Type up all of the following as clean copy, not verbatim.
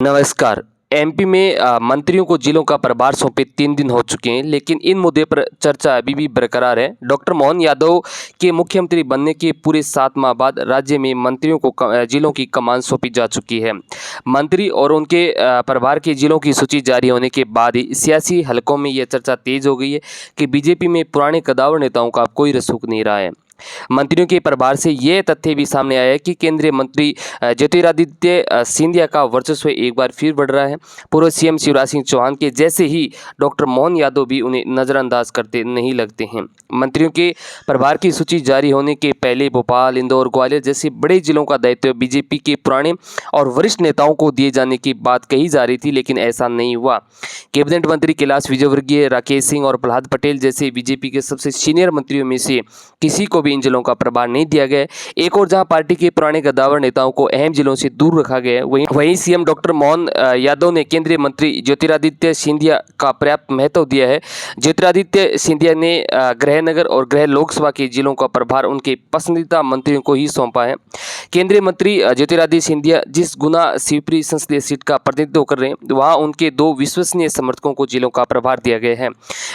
नमस्कार। एमपी में मंत्रियों को जिलों का प्रभार सौंपे 3 दिन हो चुके हैं, लेकिन इन मुद्दे पर चर्चा अभी भी बरकरार है। डॉक्टर मोहन यादव के मुख्यमंत्री बनने के पूरे 7 माह बाद राज्य में मंत्रियों को जिलों की कमान सौंपी जा चुकी है। मंत्री और उनके प्रभार के जिलों की सूची जारी होने के बाद ही सियासी हलकों में यह चर्चा तेज हो गई है कि बीजेपी में पुराने कद्दावर नेताओं का कोई रसूख नहीं रहा है। मंत्रियों के प्रभार से यह तथ्य भी सामने आया है कि केंद्रीय मंत्री ज्योतिरादित्य सिंधिया का वर्चस्व एक बार फिर बढ़ रहा है। पूर्व सीएम शिवराज सिंह चौहान के जैसे ही डॉक्टर मोहन यादव भी उन्हें नज़रअंदाज करते नहीं लगते हैं। मंत्रियों के प्रभार की सूची जारी होने के पहले भोपाल, इंदौर, ग्वालियर जैसे बड़े जिलों का दायित्व बीजेपी के पुराने और वरिष्ठ नेताओं को दिए जाने की बात कही जा रही थी, लेकिन ऐसा नहीं हुआ। कैबिनेट मंत्री कैलाश विजयवर्गीय, राकेश सिंह और प्रहलाद पटेल जैसे बीजेपी के सबसे सीनियर मंत्रियों में से किसी को भी इन जिलों का प्रभार नहीं दिया गया। एक और जहां पार्टी के पुराने गद्दावर नेताओं को अहम जिलों से दूर रखा गया, वहीं सीएम डॉक्टर मोहन यादव ने केंद्रीय मंत्री ज्योतिरादित्य सिंधिया का पर्याप्त महत्व दिया है। ज्योतिरादित्य सिंधिया ने गृहनगर और गृह लोकसभा के जिलों का प्रभार उनके पसंदीदा मंत्रियों को ही सौंपा है। केंद्रीय मंत्री ज्योतिरादित्य सिंधिया जिस गुना शिवपुरी संसदीय सीट का प्रतिनिधित्व कर रहे हैं, वहां उनके 2 विश्वसनीय समर्थकों को जिलों का प्रभार दिया गया है।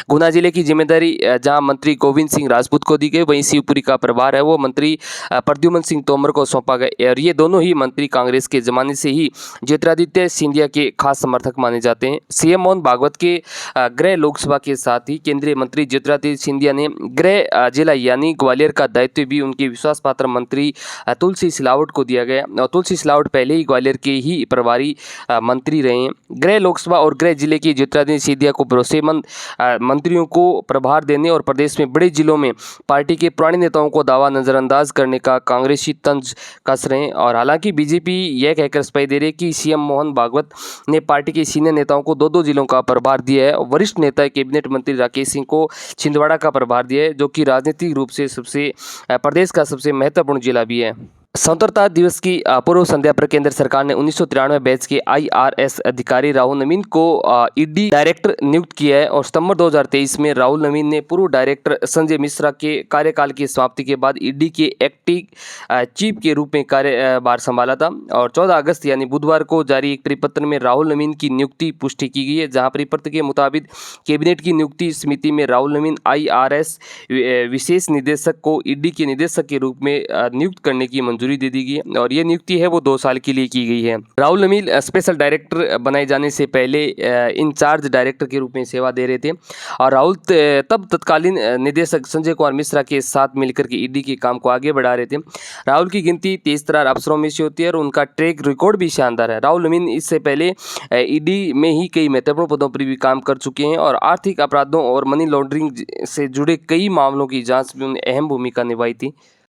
गुना जिले की जिम्मेदारी जहां मंत्री गोविंद सिंह राजपूत को दी गई, वहीं शिवपुरी का प्रभार है वो मंत्री प्रद्युम्न सिंह तोमर को सौंपा गया और ये दोनों ही मंत्री कांग्रेस के जमाने से ही ज्योतिरादित्य सिंधिया के खास समर्थक माने जाते हैं। सीएम मोहन भागवत के गृह लोकसभा के साथ ही केंद्रीय मंत्री ज्योतिरादित्य सिंधिया ने गृह जिला यानी ग्वालियर का दायित्व भी उनके विश्वास पात्र मंत्री तुलसी सिलावट को दिया गया और तुलसी सिलावट पहले ही ग्वालियर के ही प्रभारी मंत्री रहे हैं। गृह लोकसभा और गृह जिले की ज्योतिरादित्य सिंधिया को भरोसेमंद मंत्रियों को प्रभार देने और प्रदेश में बड़े जिलों में पार्टी के पुराने नेताओं को दावा नजरअंदाज करने का कांग्रेसी तंज कस रहे हैं। और हालांकि बीजेपी यह कहकर सफाई दे रही है कि सीएम मोहन भागवत ने पार्टी के सीनियर नेताओं को 2-2 जिलों का प्रभार दिया है। वरिष्ठ नेता कैबिनेट मंत्री राकेश सिंह को छिंदवाड़ा का प्रभार दिया है, जो कि राजनीतिक रूप से प्रदेश का सबसे महत्वपूर्ण जिला भी है। स्वतंत्रता दिवस की पूर्व संध्या पर केंद्र सरकार ने 1993 बैच के आईआरएस अधिकारी राहुल नवीन को ईडी डायरेक्टर नियुक्त किया है और सितंबर 2023 में राहुल नवीन ने पूर्व डायरेक्टर संजय मिश्रा के कार्यकाल की समाप्ति के बाद ईडी के एक्टिंग चीफ के रूप में कार्यभार संभाला था। और 14 अगस्त यानी बुधवार को जारी एक परिपत्र में राहुल नवीन की नियुक्ति पुष्टि की गई है, जहाँ परिपत्र के मुताबिक कैबिनेट की नियुक्ति समिति में राहुल नवीन आईआरएस विशेष निदेशक को ईडी के निदेशक के रूप में नियुक्त करने की मंजूरी दे दी गई और ये नियुक्ति है वो 2 साल के लिए की गई है। राहुल नवीन स्पेशल डायरेक्टर बनाए जाने से पहले इंचार्ज डायरेक्टर के रूप में सेवा दे रहे थे और राहुल तब तत्कालीन निदेशक संजय कुमार मिश्रा के साथ मिलकर के ईडी के काम को आगे बढ़ा रहे थे। राहुल की गिनती तेज-तर्रार अफसरों में से होती है और उनका ट्रैक रिकॉर्ड भी शानदार है। राहुल नवीन इससे पहले ईडी में ही कई महत्वपूर्ण पदों पर भी काम कर चुके हैं और आर्थिक अपराधों और मनी लॉन्ड्रिंग से जुड़े कई मामलों की जांच में उन्होंने अहम भूमिका निभाई थी।